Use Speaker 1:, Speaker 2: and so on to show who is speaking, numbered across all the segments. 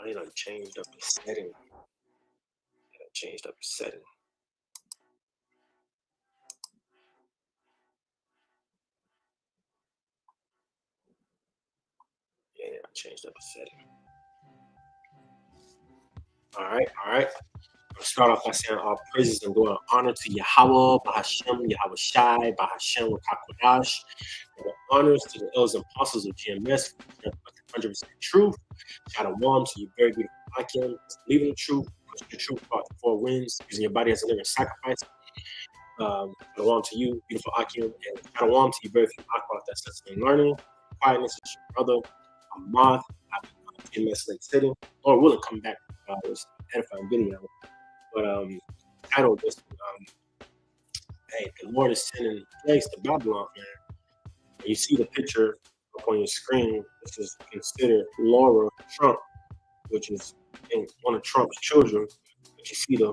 Speaker 1: They done changed up the setting. They done changed up the setting. Yeah, they done changed up the setting. All right, all right. I'll start off by saying all praises and glory and honor to Yahweh, Bahashem, Yahweh Shai, Bahashem, Wakakodash. And honors to the elders and apostles of GMS, 100% truth. Shalom to you, very beautiful Akim, believing the truth, pushing the truth about the four winds, using your body as a living sacrifice. Shalom to you, beautiful Akim, and shalom to you, very beautiful Akwa, that's listening and learning. Quietness is your brother, Ahmad, GMS Lake City. Lord willing, come back with edifying video. But title of this, hey, the Lord is sending plagues to Babylon, man. And you see the picture up on your screen. This is considered Laura Trump, which is one of Trump's children. But you see the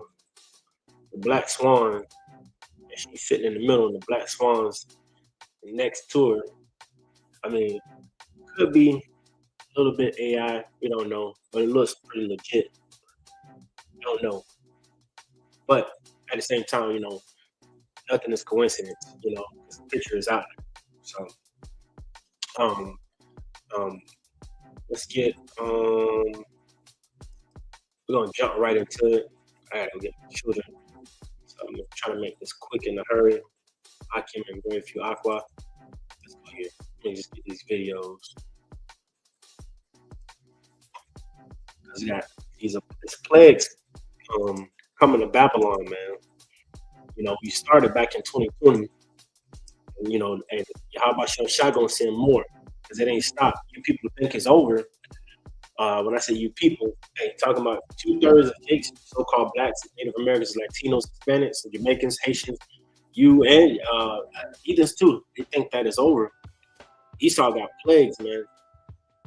Speaker 1: black swan, and she's sitting in the middle, and the black swan's next to her. I mean, could be a little bit AI. We don't know, but it looks pretty legit. We don't know. But at the same time, you know, nothing is coincidence, you know, because the picture is out there. So, let's get, we're going to jump right into it. I got to get my children. So I'm going to try to make this quick in a hurry. I can bring a few aqua. Let's go here. Let me just get these videos. Because we got these plagues coming to Babylon, man. You know, we started back in 2020. And, you know, and how about your shot gonna send more? Because it ain't stopped. You people think it's over. When I say you people, hey, talking about 2/3 of so-called blacks, Native Americans, Latinos, Hispanics, Jamaicans, Haitians, you and Ethans too. They think that it's over. Esau got plagues, man.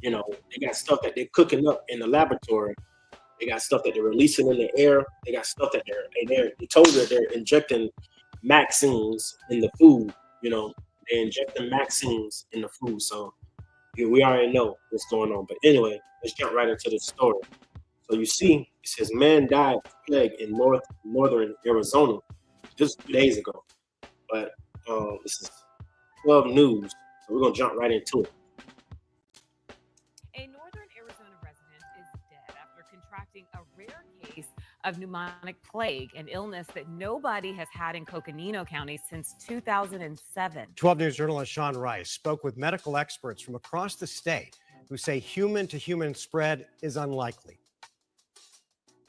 Speaker 1: You know, they got stuff that they're cooking up in the laboratory. They got stuff that they're releasing in the air. They got stuff that they told that they're injecting vaccines in the food. You know, they're injecting vaccines in the food. So we already know what's going on. But anyway, let's jump right into the story. So you see, it says man died of plague in northern Arizona just 2 days ago. But this is 12 News. So we're gonna jump right into it.
Speaker 2: A northern Arizona resident is dead after contracting a rare case of pneumonic plague, an illness that nobody has had in Coconino County since 2007.
Speaker 3: 12 News journalist Sean Rice spoke with medical experts from across the state who say human-to-human spread is unlikely.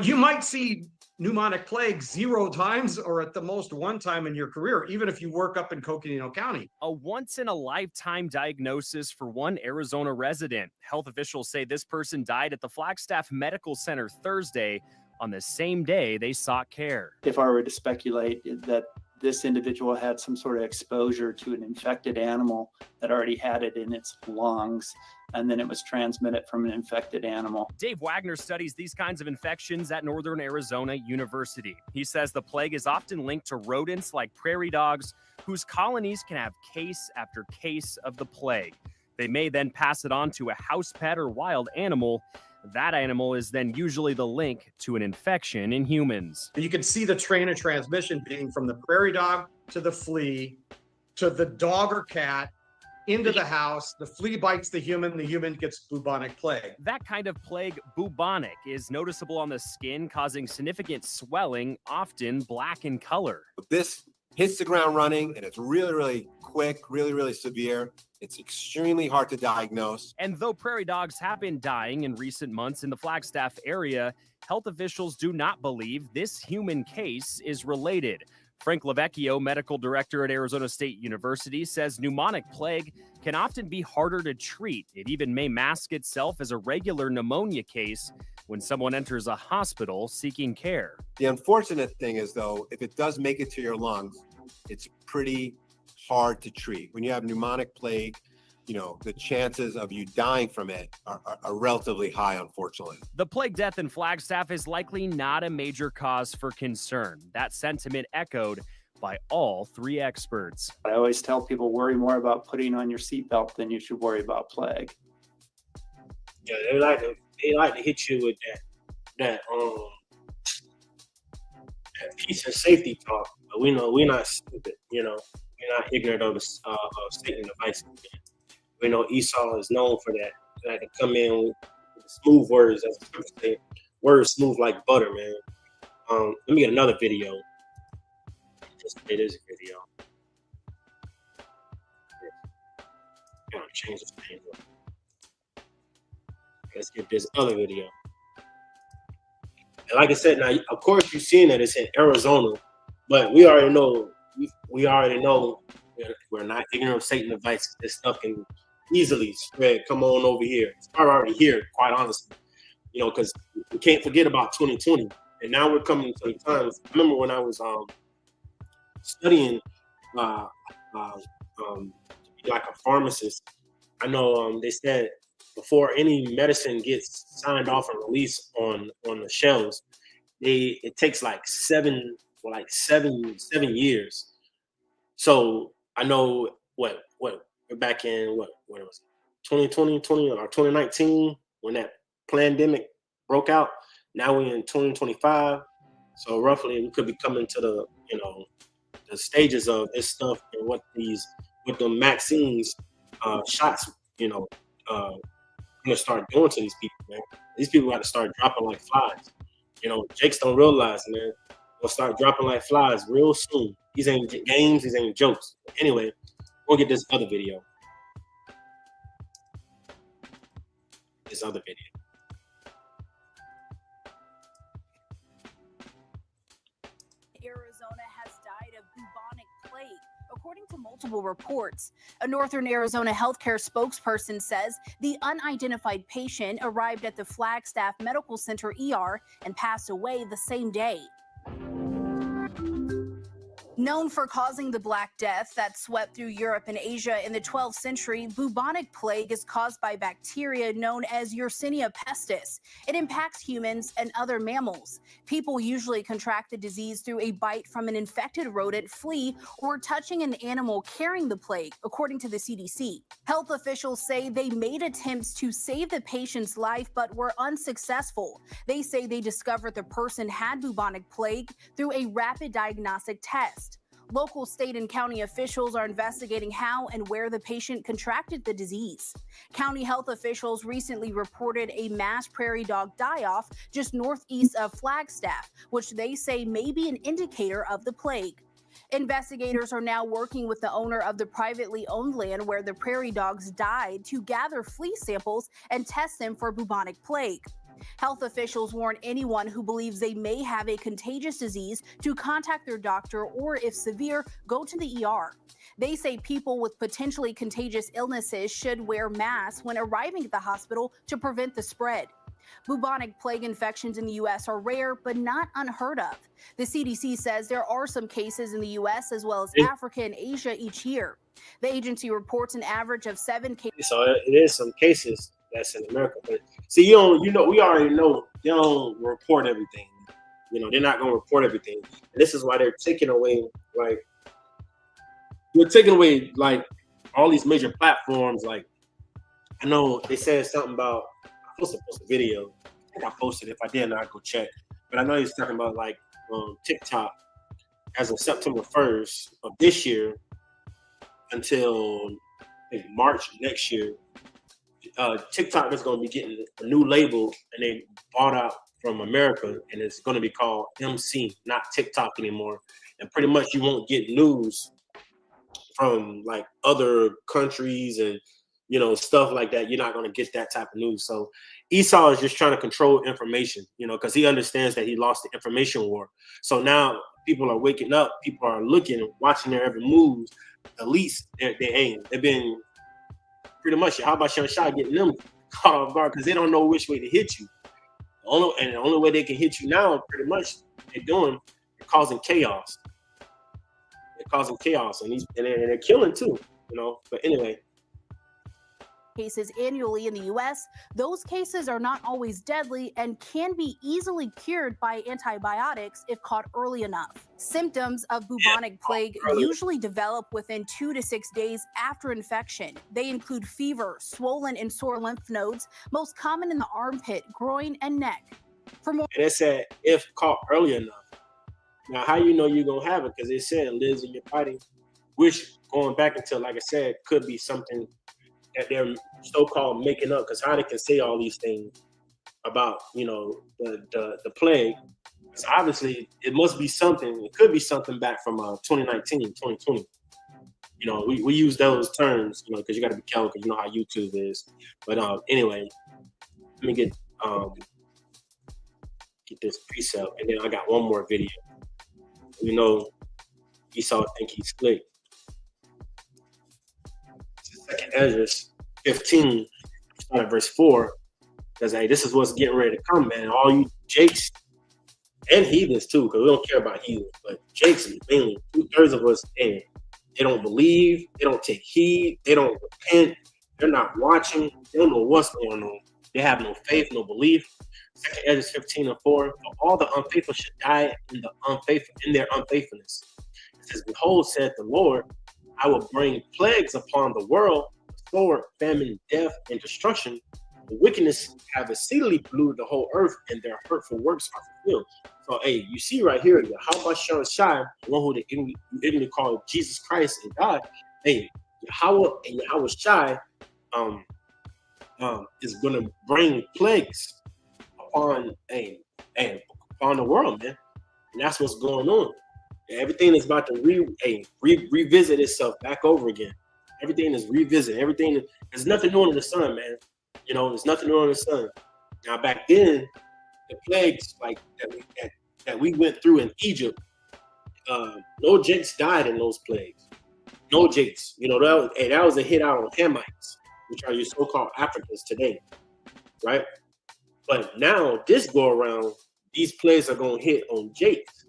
Speaker 4: You might see pneumonic plague 0 times or at the most 1 time in your career, even if you work up in Coconino County.
Speaker 5: A once-in-a-lifetime diagnosis for one Arizona resident. Health officials say this person died at the Flagstaff Medical Center Thursday on the same day they sought care.
Speaker 6: If I were to speculate that this individual had some sort of exposure to an infected animal that already had it in its lungs, and then it was transmitted from an infected animal.
Speaker 5: Dave Wagner studies these kinds of infections at Northern Arizona University. He says the plague is often linked to rodents like prairie dogs, whose colonies can have case after case of the plague. They may then pass it on to a house pet or wild animal. That animal is then usually the link to an infection in humans.
Speaker 4: You can see the train of transmission being from the prairie dog to the flea to the dog or cat into the house. The flea bites the human gets bubonic plague.
Speaker 5: That kind of plague, bubonic, is noticeable on the skin, causing significant swelling, often black in color.
Speaker 7: This hits the ground running, and it's really, really quick, really, really severe. It's extremely hard to diagnose.
Speaker 5: And though prairie dogs have been dying in recent months in the Flagstaff area, health officials do not believe this human case is related. Frank Lavecchio, medical director at Arizona State University, says pneumonic plague can often be harder to treat. It even may mask itself as a regular pneumonia case when someone enters a hospital seeking care.
Speaker 7: The unfortunate thing is, though, if it does make it to your lungs, it's pretty hard to treat. When you have pneumonic plague, you know, the chances of you dying from it are relatively high, unfortunately.
Speaker 5: The plague death in Flagstaff is likely not a major cause for concern. That sentiment echoed by all 3 experts.
Speaker 6: I always tell people worry more about putting on your seatbelt than you should worry about plague.
Speaker 1: Yeah, they like to they like to hit you with that peace and safety talk. But we know we're not stupid. You know, we're not ignorant of Satan devices. We know Esau is known for that. Like to come in with smooth words, as the scripture say, words smooth like butter, man. Let me get another video. Just play this video. Gotta change this thing up. Let's get this other video. And like I said, now of course you've seen that it's in Arizona, but we already know we're not ignorant of Satan devices. This stuff can easily spread. Come on over here. It's already here, quite honestly. You know, because we can't forget about 2020, and now we're coming to the times. I remember when I was studying to be like a pharmacist. I know they said before any medicine gets signed off and released on the shelves, it takes like seven years. So I know what we're back in what it was 2020 or 2019 when that pandemic broke out. Now we're in 2025. So roughly we could be coming to the the stages of this stuff and what the vaccines shots gonna start doing to these people, man. These people got to start dropping like flies. You know, Jakes don't realize, man. They'll start dropping like flies real soon. These ain't games, these ain't jokes. Anyway, we'll get this other video.
Speaker 8: Arizona has died of bubonic plague. According to multiple reports, a Northern Arizona healthcare spokesperson says the unidentified patient arrived at the Flagstaff Medical Center ER and passed away the same day. Known for causing the Black Death that swept through Europe and Asia in the 12th century, bubonic plague is caused by bacteria known as Yersinia pestis. It impacts humans and other mammals. People usually contract the disease through a bite from an infected rodent, flea, or touching an animal carrying the plague, according to the CDC. Health officials say they made attempts to save the patient's life but were unsuccessful. They say they discovered the person had bubonic plague through a rapid diagnostic test. Local, state, and county officials are investigating how and where the patient contracted the disease. County health officials recently reported a mass prairie dog die-off just northeast of Flagstaff, which they say may be an indicator of the plague. Investigators are now working with the owner of the privately owned land where the prairie dogs died to gather flea samples and test them for bubonic plague. Health officials warn anyone who believes they may have a contagious disease to contact their doctor or, if severe, go to the ER. They say people with potentially contagious illnesses should wear masks when arriving at the hospital to prevent the spread. Bubonic plague infections in the U.S. are rare, but not unheard of. The CDC says there are some cases in the U.S. as well as Africa and Asia each year. The agency reports an average of 7 cases.
Speaker 1: So it is some cases that's in America, but see, we already know they don't report everything. You know, they're not going to report everything. And this is why they're taking away, all these major platforms. Like, I know they said something about, I was supposed to post a video. I think I posted it. If I didn't, I'd go check. But I know he's talking about TikTok as of September 1st of this year until I think March next year. TikTok is going to be getting a new label, and they bought out from America, and it's going to be called MC, not TikTok anymore. And pretty much you won't get news from like other countries and stuff like that. You're not going to get that type of news. So Esau is just trying to control information, because he understands that he lost the information war. So now people are waking up, people are looking, watching their every move. At least they've been pretty much, how about Young Shot getting them caught off guard because they don't know which way to hit you. The only way they can hit you now, pretty much, they're causing chaos. They're causing chaos, and they're killing too, But anyway,
Speaker 8: cases annually in the US, those cases are not always deadly and can be easily cured by antibiotics if caught early enough. Symptoms of bubonic plague usually develop within 2 to 6 days after infection. They include fever, swollen and sore lymph nodes, most common in the armpit, groin, and neck. For more,
Speaker 1: And it said if caught early enough. Now, how you know you're gonna have it? Because it said it lives in your body, which going back into, like I said, could be something that they're so-called making up. Because how they can say all these things about, you know, the plague? Because obviously it must be something. It could be something back from 2019, 2020. You know, we use those terms, you know, because you got to be careful because you know how YouTube is. But anyway, let me get this precept, and then I got one more video. You know, Esau think he's slick. Second Ezra 15, start at verse 4, because hey, this is what's getting ready to come, man. All you Jakes and heathens too, because we don't care about heathens, but Jakes mainly 2/3 of us, hey, they don't believe, they don't take heed, they don't repent, they're not watching, they don't know what's going on. They have no faith, no belief. 2 Ezra 15 and 4, for all the unfaithful should die in their unfaithfulness. It says, behold, saith the Lord, I will bring plagues upon the world, sword, famine, death, and destruction. The wickedness have exceedingly polluted the whole earth, and their hurtful works are fulfilled. So, hey, you see right here, Yahweh Shai, the one who they ignorantly call Jesus Christ and God. Hey, Yahweh and Yahweh Shai is going to bring plagues upon the world, man. And that's what's going on. Everything is about to revisit itself back over again. Everything is revisited. Everything, there's nothing new under the sun, man. You know, there's nothing new under the sun. Now, back then, the plagues like that we went through in Egypt, no Jakes died in those plagues. No Jakes. You know, that was a hit out on Hamites, which are your so-called Africans today, right? But now, this go around, these plagues are going to hit on Jakes.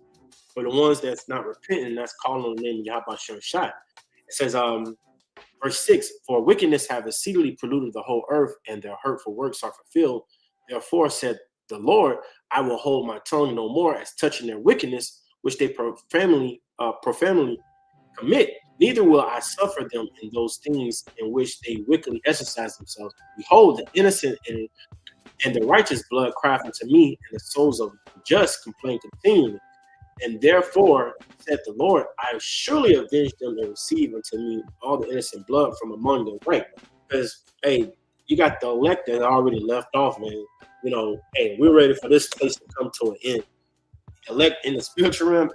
Speaker 1: For the ones that's not repenting, that's calling on the name of Yahweh Shai. It says, verse 6, for wickedness have exceedingly polluted the whole earth, and their hurtful works are fulfilled. Therefore said the Lord, I will hold my tongue no more as touching their wickedness, which they profanely commit. Neither will I suffer them in those things in which they wickedly exercise themselves. Behold, the innocent and the righteous blood cry unto me, and the souls of the just complain continually. And therefore, said the Lord, I surely avenge them and receive unto me all the innocent blood from among them. Right? Because, hey, you got the elect that already left off, man. You know, hey, we're ready for this place to come to an end. Elect in the spiritual realm,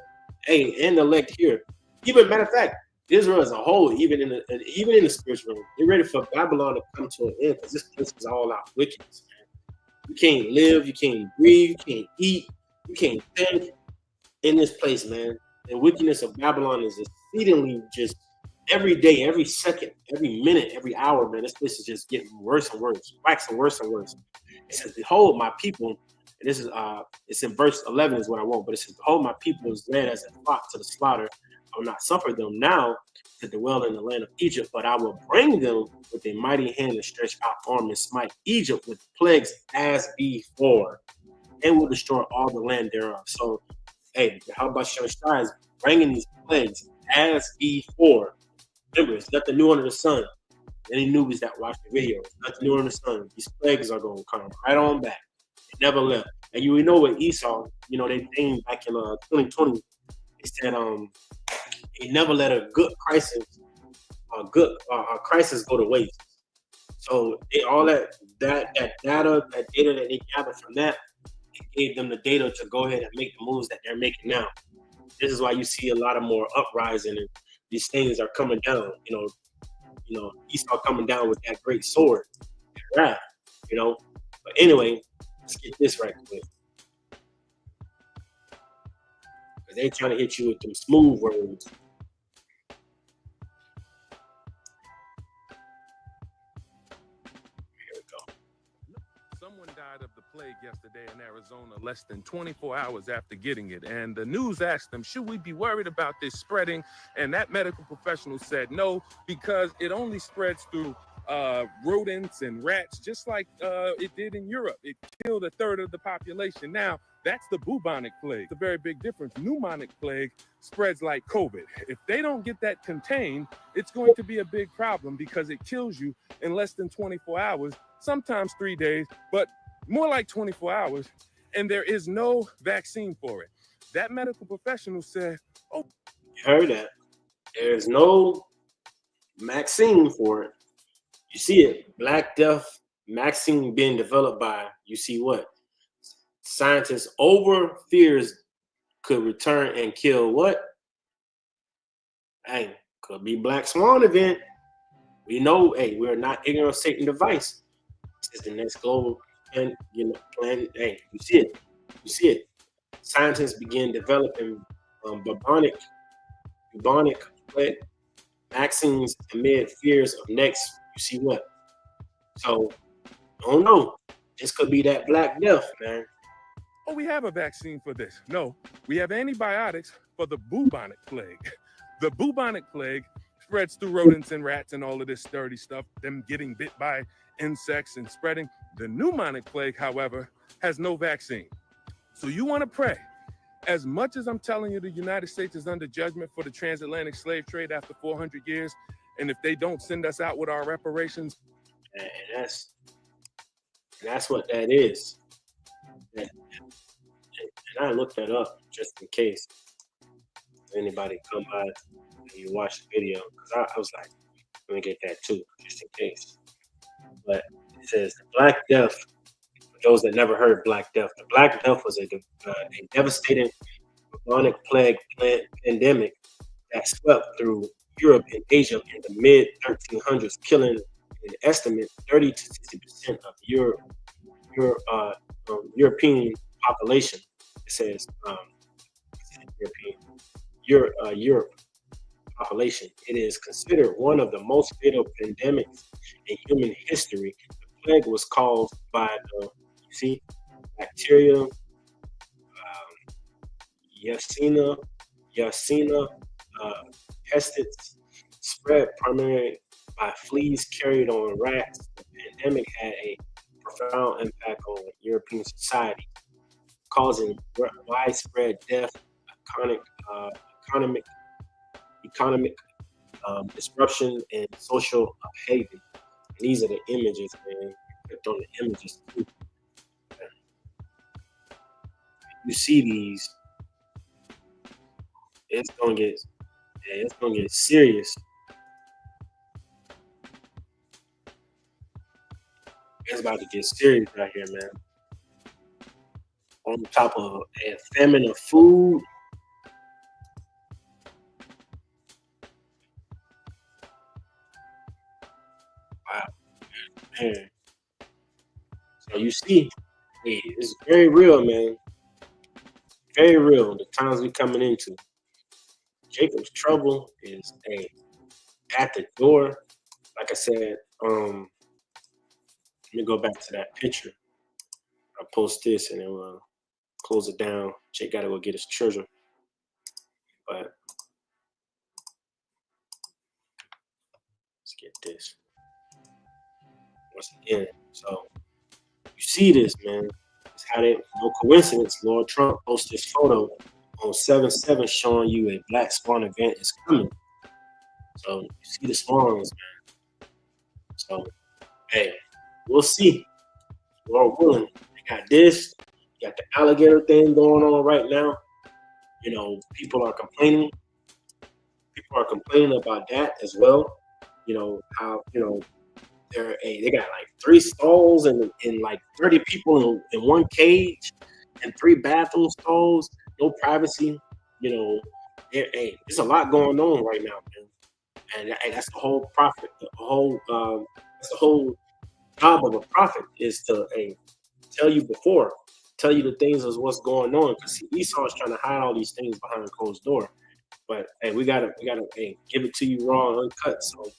Speaker 1: hey, and elect here. Even matter of fact, Israel as a whole, even in the spiritual realm, they're ready for Babylon to come to an end, because this place is all out wickedness, man. You can't live, you can't breathe, you can't eat, you can't think in this place, man. The wickedness of Babylon is exceedingly just every day, every second, every minute, every hour, man. This place is just getting worse and worse, waxing worse and worse. It says, behold, my people, and this is it's in verse 11 is what I want, but it says, behold, my people is led as a flock to the slaughter. I will not suffer them now to dwell in the land of Egypt, but I will bring them with a mighty hand and stretch out arm and smite Egypt with plagues as before, and will destroy all the land thereof. So, hey, how about Shai is bringing these plagues as before? Remember, it's nothing new under the sun. Any newbies that watch the video, it's nothing new under the sun. These plagues are going to come right on back. They never left. And you know what Esau, you know, they named back in 2020, they said he never let a good crisis go to waste. So all that data that they gathered from that, it gave them the data to go ahead and make the moves that they're making now. This is why you see a lot of more uprising, and these things are coming down. You know, Esau coming down with that great sword, that wrath. You know, but anyway, let's get this right quick, because they're trying to hit you with them smooth words.
Speaker 9: Someone died of the plague yesterday in Arizona less than 24 hours after getting it. And the news asked them, should we be worried about this spreading? And that medical professional said no, because it only spreads through rodents and rats, just like it did in Europe. It killed a third of the population. Now, that's the bubonic plague. It's a very big difference. Pneumonic plague spreads like COVID. If they don't get that contained, it's going to be a big problem because it kills you in less than 24 hours, sometimes 3 days, but more like 24 hours. And there is no vaccine for it. That medical professional said, oh.
Speaker 1: You heard that. There's no vaccine for it. You see it. Black Death vaccine being developed by, you see what? Scientists over fears could return and kill what? Hey, could be Black Swan event. We know, hey, we're not ignorant of Satan device. This is the next global plan, plan. Hey, you see it. You see it. Scientists begin developing bubonic plague vaccines amid fears of next. You see what? So, I don't know. This could be that Black Death, man.
Speaker 9: Oh, we have a vaccine for this. No, we have antibiotics for the bubonic plague. The bubonic plague spreads through rodents and rats and all of this dirty stuff, them getting bit by insects and spreading. The pneumonic plague, however, has no vaccine. So you want to pray. As much as I'm telling you the United States is under judgment for the transatlantic slave trade after 400 years, and if they don't send us out with our reparations.
Speaker 1: And that's what that is. And I looked that up just in case anybody come by and you watch the video, because I was like, let me get that too, just in case. But it says the Black Death. For those that never heard Black Death, the Black Death was a devastating bubonic plague pandemic that swept through Europe and Asia in the mid 1300s, killing an estimate 30 to 60% of European population. It says Europe population. It is considered one of the most fatal pandemics in human history. The plague was caused by the bacteria Yersinia pestis, spread primarily by fleas carried on rats. The pandemic had a profound impact on European society, causing widespread death, economic disruption, and social upheaval. And these are the images, man. Clicked on the images too. You see these, it's gonna get serious. It's about to get serious right here, man. On top of a famine of food. Wow, man. So you see, hey, it's very real, man. Very real. The times we coming into. Jacob's trouble is at the door. Like I said, let me go back to that picture. I'll post this and then we'll close it down. Jake got to go get his treasure. But let's get this. Once again, so you see this, man. It's how they, no coincidence, Lord Trump posted this photo on 7/7 showing you a Black Swan event is coming. So you see the swans, man. So, hey, we'll see. Lord willing. They got this. You got the alligator thing going on right now. You know, people are complaining. People are complaining about that as well. You know, how, you know, they got like 3 stalls and like 30 people in one cage and 3 bathroom stalls, no privacy. You know, there's a lot going on right now, man. And that's the whole prophet. That's the whole job of a prophet is to tell you the things of what's going on. Because Esau is trying to hide all these things behind a closed door. But hey, we gotta give it to you raw and uncut. So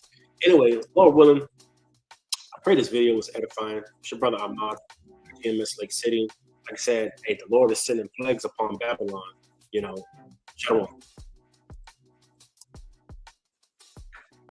Speaker 1: anyway, Lord willing, I pray this video was edifying. It's your brother Ahmad, GMS Lake City. Like I said, hey, the Lord is sending plagues upon Babylon. You know, shalom.